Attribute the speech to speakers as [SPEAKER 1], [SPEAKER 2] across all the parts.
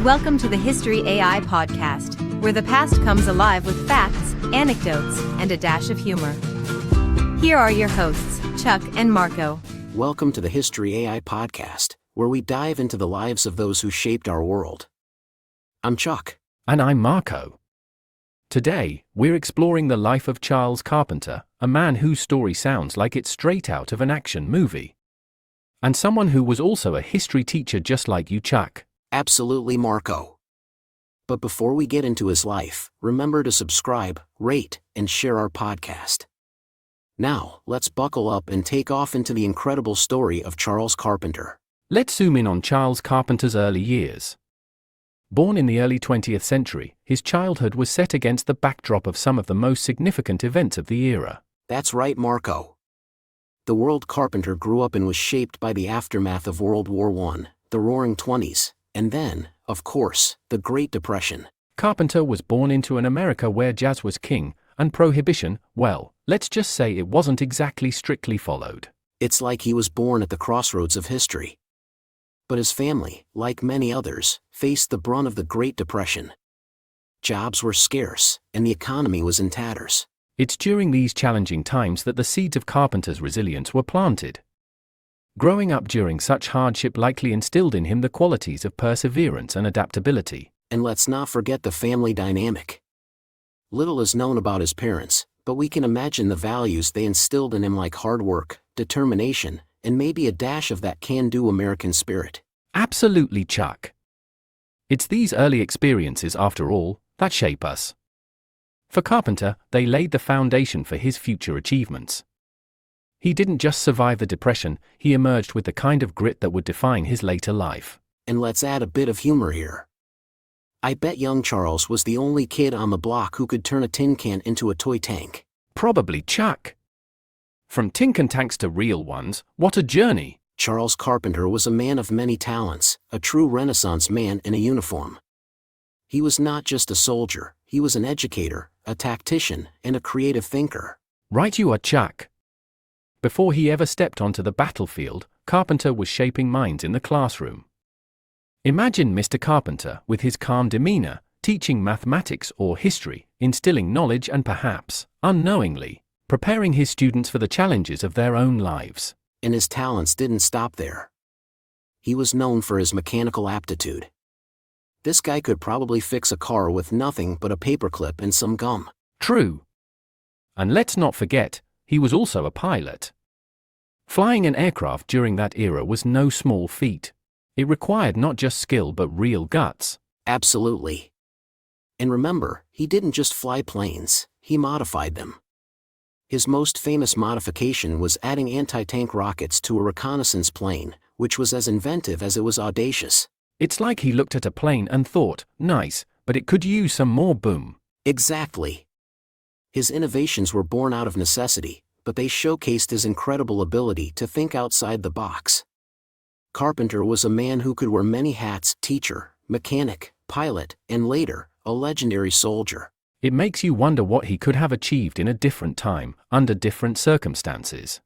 [SPEAKER 1] Welcome to the History AI podcast, where the past comes alive with facts, anecdotes, and a dash of humor. Here are your hosts, Chuck and Marco.
[SPEAKER 2] Welcome to the History AI podcast, where we dive into the lives of those who shaped our world. I'm Chuck.
[SPEAKER 3] And I'm Marco. Today, we're exploring the life of Charles Carpenter, a man whose story sounds like it's straight out of an action movie. And someone who was also a history teacher just like you, Chuck.
[SPEAKER 2] Absolutely, Marco. But before we get into his life, remember to subscribe, rate, and share our podcast. Now, let's buckle up and take off into the incredible story of Charles Carpenter.
[SPEAKER 3] Let's zoom in on Charles Carpenter's early years. Born in the early 20th century, his childhood was set against the backdrop of some of the most significant events of the era.
[SPEAKER 2] That's right, Marco. The world Carpenter grew up in was shaped by the aftermath of World War I, the Roaring Twenties, and then, of course, the Great Depression.
[SPEAKER 3] Carpenter was born into an America where jazz was king, and prohibition, well, let's just say it wasn't exactly strictly followed.
[SPEAKER 2] It's like he was born at the crossroads of history. But his family, like many others, faced the brunt of the Great Depression. Jobs were scarce, and the economy was in tatters.
[SPEAKER 3] It's during these challenging times that the seeds of Carpenter's resilience were planted. Growing up during such hardship likely instilled in him the qualities of perseverance and adaptability.
[SPEAKER 2] And let's not forget the family dynamic. Little is known about his parents, but we can imagine the values they instilled in him, like hard work, determination, and maybe a dash of that can-do American spirit.
[SPEAKER 3] Absolutely, Chuck. It's these early experiences, after all, that shape us. For Carpenter, they laid the foundation for his future achievements. He didn't just survive the Depression, he emerged with the kind of grit that would define his later life.
[SPEAKER 2] And let's add a bit of humor here. I bet young Charles was the only kid on the block who could turn a tin can into a toy tank.
[SPEAKER 3] Probably, Chuck. From tin can tanks to real ones, what a journey!
[SPEAKER 2] Charles Carpenter was a man of many talents, a true Renaissance man in a uniform. He was not just a soldier, he was an educator, a tactician, and a creative thinker.
[SPEAKER 3] Right you are, Chuck. Before he ever stepped onto the battlefield, Carpenter was shaping minds in the classroom. Imagine Mr. Carpenter, with his calm demeanor, teaching mathematics or history, instilling knowledge and perhaps, unknowingly, preparing his students for the challenges of their own lives.
[SPEAKER 2] And his talents didn't stop there. He was known for his mechanical aptitude. This guy could probably fix a car with nothing but a paperclip and some gum.
[SPEAKER 3] True. And let's not forget, he was also a pilot. Flying an aircraft during that era was no small feat. It required not just skill but real guts.
[SPEAKER 2] Absolutely. And remember, he didn't just fly planes, he modified them. His most famous modification was adding anti-tank rockets to a reconnaissance plane, which was as inventive as it was audacious.
[SPEAKER 3] It's like he looked at a plane and thought, nice, but it could use some more boom.
[SPEAKER 2] Exactly. His innovations were born out of necessity, but they showcased his incredible ability to think outside the box. Carpenter was a man who could wear many hats: teacher, mechanic, pilot, and later, a legendary soldier.
[SPEAKER 3] It makes you wonder what he could have achieved in a different time, under different circumstances.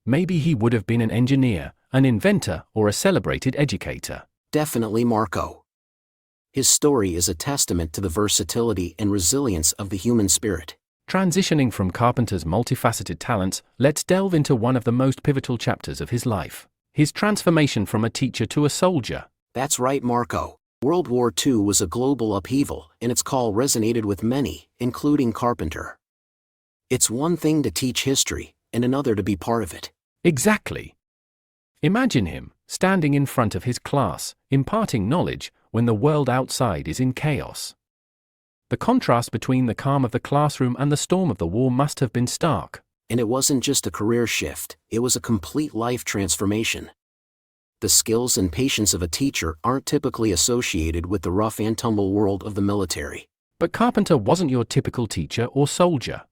[SPEAKER 3] Maybe he would have been an engineer, an inventor, or a celebrated educator.
[SPEAKER 2] Definitely, Marco. His story is a testament to the versatility and resilience of the human spirit.
[SPEAKER 3] Transitioning from Carpenter's multifaceted talents, let's delve into one of the most pivotal chapters of his life: his transformation from a teacher to a soldier.
[SPEAKER 2] That's right, Marco. World War II was a global upheaval, and its call resonated with many, including Carpenter. It's one thing to teach history, and another to be part of it.
[SPEAKER 3] Exactly. Imagine him, standing in front of his class, imparting knowledge, when the world outside is in chaos. The contrast between the calm of the classroom and the storm of the war must have been stark.
[SPEAKER 2] And it wasn't just a career shift, it was a complete life transformation. The skills and patience of a teacher aren't typically associated with the rough and tumble world of the military.
[SPEAKER 3] But Carpenter wasn't your typical teacher or soldier.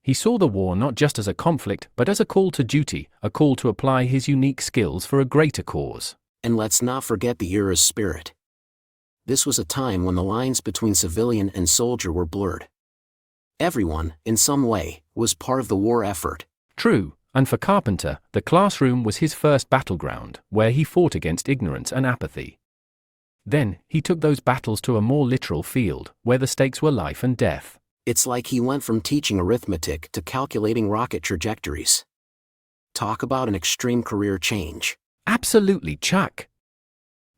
[SPEAKER 3] He saw the war not just as a conflict but as a call to duty, a call to apply his unique skills for a greater cause.
[SPEAKER 2] And let's not forget the era's spirit. This was a time when the lines between civilian and soldier were blurred. Everyone, in some way, was part of the war effort.
[SPEAKER 3] True, and for Carpenter, the classroom was his first battleground, where he fought against ignorance and apathy. Then, he took those battles to a more literal field, where the stakes were life and death.
[SPEAKER 2] It's like he went from teaching arithmetic to calculating rocket trajectories. Talk about an extreme career change.
[SPEAKER 3] Absolutely, Chuck.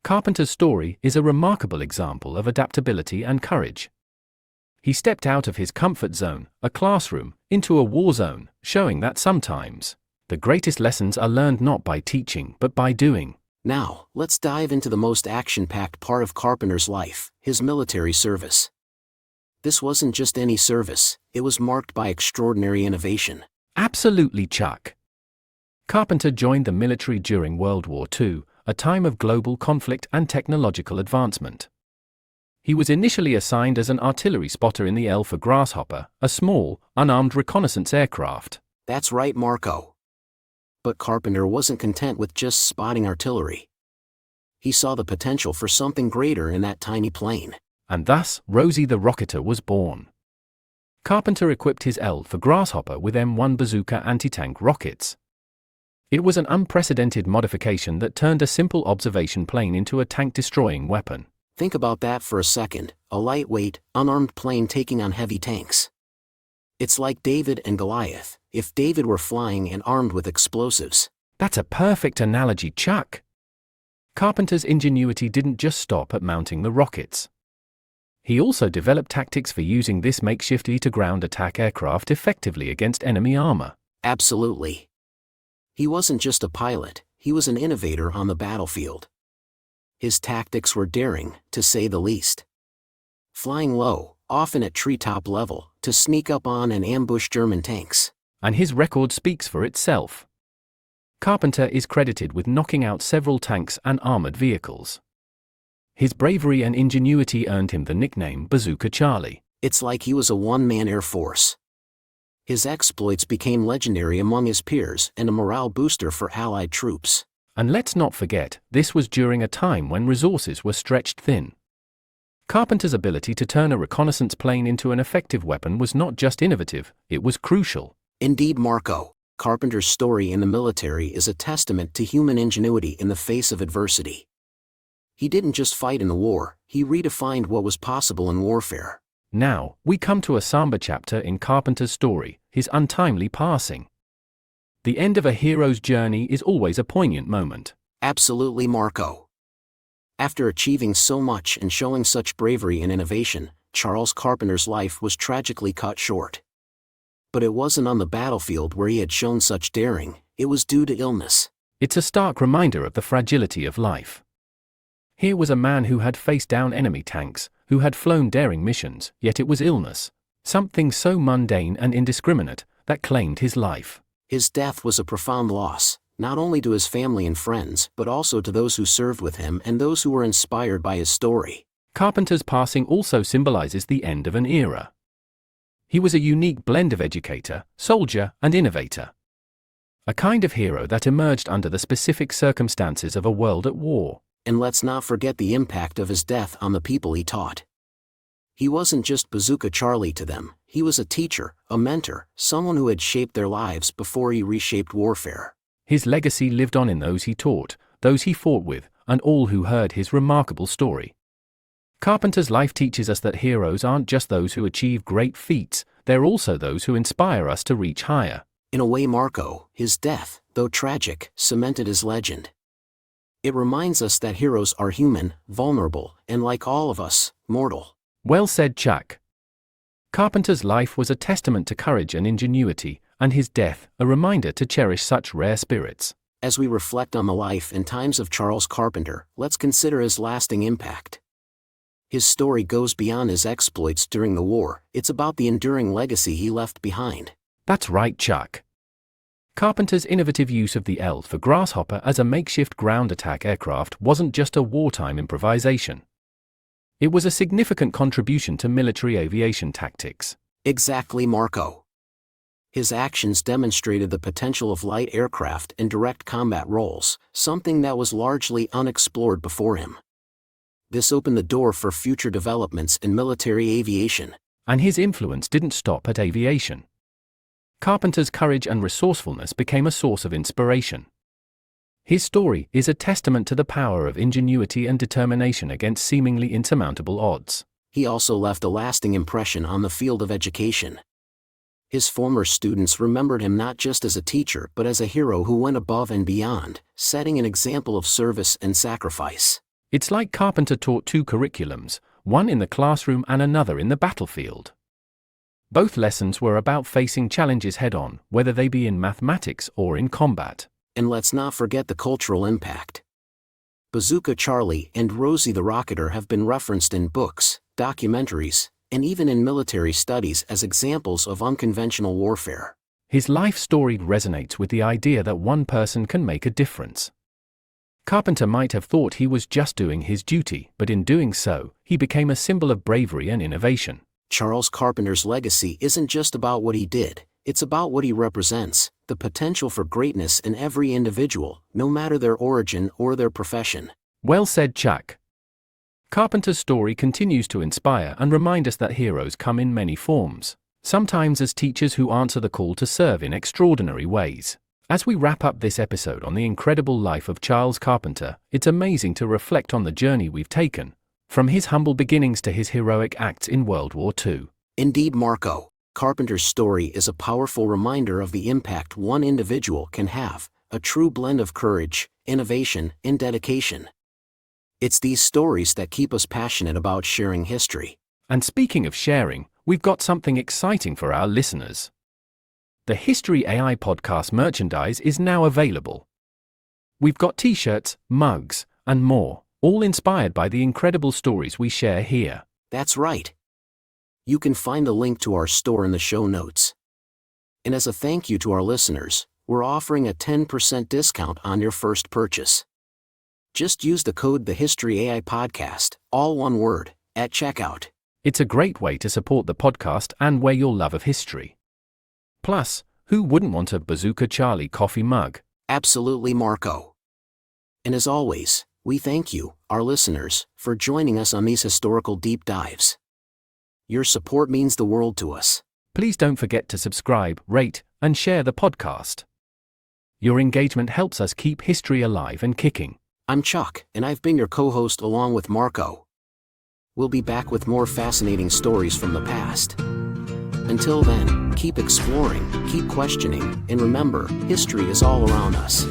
[SPEAKER 3] Carpenter's story is a remarkable example of adaptability and courage. He stepped out of his comfort zone, a classroom, into a war zone, showing that sometimes the greatest lessons are learned not by teaching but by doing.
[SPEAKER 2] Now, let's dive into the most action-packed part of Carpenter's life, his military service. This wasn't just any service, it was marked by extraordinary innovation.
[SPEAKER 3] Absolutely, Chuck. Carpenter joined the military during World War II, a time of global conflict and technological advancement. He was initially assigned as an artillery spotter in the L-4 Grasshopper, a small, unarmed reconnaissance aircraft.
[SPEAKER 2] That's right, Marco. But Carpenter wasn't content with just spotting artillery. He saw the potential for something greater in that tiny plane.
[SPEAKER 3] And thus, Rosie the Rocketer was born. Carpenter equipped his L-4 Grasshopper with M1 Bazooka anti-tank rockets. It was an unprecedented modification that turned a simple observation plane into a tank-destroying weapon.
[SPEAKER 2] Think about that for a second, a lightweight, unarmed plane taking on heavy tanks. It's like David and Goliath, if David were flying and armed with explosives.
[SPEAKER 3] That's a perfect analogy, Chuck. Carpenter's ingenuity didn't just stop at mounting the rockets. He also developed tactics for using this makeshift air-to-ground attack aircraft effectively against enemy armor.
[SPEAKER 2] Absolutely. He wasn't just a pilot, he was an innovator on the battlefield. His tactics were daring, to say the least. Flying low, often at treetop level, to sneak up on and ambush German tanks.
[SPEAKER 3] And his record speaks for itself. Carpenter is credited with knocking out several tanks and armored vehicles. His bravery and ingenuity earned him the nickname Bazooka Charlie.
[SPEAKER 2] It's like he was a one-man air force. His exploits became legendary among his peers and a morale booster for Allied troops.
[SPEAKER 3] And let's not forget, this was during a time when resources were stretched thin. Carpenter's ability to turn a reconnaissance plane into an effective weapon was not just innovative, it was crucial.
[SPEAKER 2] Indeed, Marco, Carpenter's story in the military is a testament to human ingenuity in the face of adversity. He didn't just fight in the war, he redefined what was possible in warfare.
[SPEAKER 3] Now, we come to a somber chapter in Carpenter's story, his untimely passing. The end of a hero's journey is always a poignant moment.
[SPEAKER 2] Absolutely, Marco. After achieving so much and showing such bravery and innovation, Charles Carpenter's life was tragically cut short. But it wasn't on the battlefield where he had shown such daring, it was due to illness.
[SPEAKER 3] It's a stark reminder of the fragility of life. Here was a man who had faced down enemy tanks, who had flown daring missions, yet it was illness, something so mundane and indiscriminate, that claimed his life.
[SPEAKER 2] His death was a profound loss, not only to his family and friends, but also to those who served with him and those who were inspired by his story.
[SPEAKER 3] Carpenter's passing also symbolizes the end of an era. He was a unique blend of educator, soldier, and innovator. A kind of hero that emerged under the specific circumstances of a world at war.
[SPEAKER 2] And let's not forget the impact of his death on the people he taught. He wasn't just Bazooka Charlie to them, he was a teacher, a mentor, someone who had shaped their lives before he reshaped warfare.
[SPEAKER 3] His legacy lived on in those he taught, those he fought with, and all who heard his remarkable story. Carpenter's life teaches us that heroes aren't just those who achieve great feats, they're also those who inspire us to reach higher.
[SPEAKER 2] In a way, Marco, his death, though tragic, cemented his legend. It reminds us that heroes are human, vulnerable, and like all of us, mortal.
[SPEAKER 3] Well said, Chuck. Carpenter's life was a testament to courage and ingenuity, and his death, a reminder to cherish such rare spirits.
[SPEAKER 2] As we reflect on the life and times of Charles Carpenter, let's consider his lasting impact. His story goes beyond his exploits during the war, it's about the enduring legacy he left behind.
[SPEAKER 3] That's right, Chuck. Carpenter's innovative use of the L-4 Grasshopper as a makeshift ground attack aircraft wasn't just a wartime improvisation. It was a significant contribution to military aviation tactics.
[SPEAKER 2] Exactly, Marco. His actions demonstrated the potential of light aircraft and direct combat roles, something that was largely unexplored before him. This opened the door for future developments in military aviation.
[SPEAKER 3] And his influence didn't stop at aviation. Carpenter's courage and resourcefulness became a source of inspiration. His story is a testament to the power of ingenuity and determination against seemingly insurmountable odds.
[SPEAKER 2] He also left a lasting impression on the field of education. His former students remembered him not just as a teacher but as a hero who went above and beyond, setting an example of service and sacrifice.
[SPEAKER 3] It's like Carpenter taught two curriculums, one in the classroom and another in the battlefield. Both lessons were about facing challenges head-on, whether they be in mathematics or in combat.
[SPEAKER 2] And let's not forget the cultural impact. Bazooka Charlie and Rosie the Rocketer have been referenced in books, documentaries, and even in military studies as examples of unconventional warfare.
[SPEAKER 3] His life story resonates with the idea that one person can make a difference. Carpenter might have thought he was just doing his duty, but in doing so, he became a symbol of bravery and innovation.
[SPEAKER 2] Charles Carpenter's legacy isn't just about what he did, it's about what he represents, the potential for greatness in every individual, no matter their origin or their profession.
[SPEAKER 3] Well said, Chuck. Carpenter's story continues to inspire and remind us that heroes come in many forms, sometimes as teachers who answer the call to serve in extraordinary ways. As we wrap up this episode on the incredible life of Charles Carpenter, it's amazing to reflect on the journey we've taken, from his humble beginnings to his heroic acts in World War II.
[SPEAKER 2] Indeed, Marco, Carpenter's story is a powerful reminder of the impact one individual can have, a true blend of courage, innovation, and dedication. It's these stories that keep us passionate about sharing history.
[SPEAKER 3] And speaking of sharing, we've got something exciting for our listeners. The History AI podcast merchandise is now available. We've got t-shirts, mugs, and more, all inspired by the incredible stories we share here.
[SPEAKER 2] That's right. You can find the link to our store in the show notes. And as a thank you to our listeners, we're offering a 10% discount on your first purchase. Just use the code TheHistoryAI all one word, at checkout.
[SPEAKER 3] It's a great way to support the podcast and wear your love of history. Plus, who wouldn't want a Bazooka Charlie coffee mug?
[SPEAKER 2] Absolutely, Marco. And as always, we thank you, our listeners, for joining us on these historical deep dives. Your support means the world to us.
[SPEAKER 3] Please don't forget to subscribe, rate, and share the podcast. Your engagement helps us keep history alive and kicking.
[SPEAKER 2] I'm Chuck, and I've been your co-host along with Marco. We'll be back with more fascinating stories from the past. Until then, keep exploring, keep questioning, and remember, history is all around us.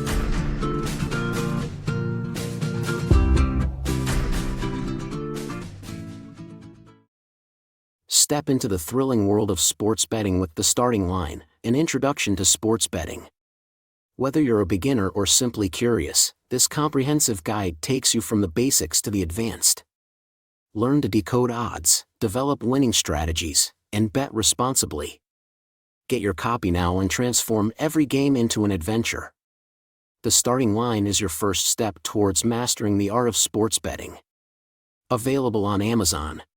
[SPEAKER 2] Step into the thrilling world of sports betting with The Starting Line, an introduction to sports betting. Whether you're a beginner or simply curious, this comprehensive guide takes you from the basics to the advanced. Learn to decode odds, develop winning strategies, and bet responsibly. Get your copy now and transform every game into an adventure. The Starting Line is your first step towards mastering the art of sports betting. Available on Amazon.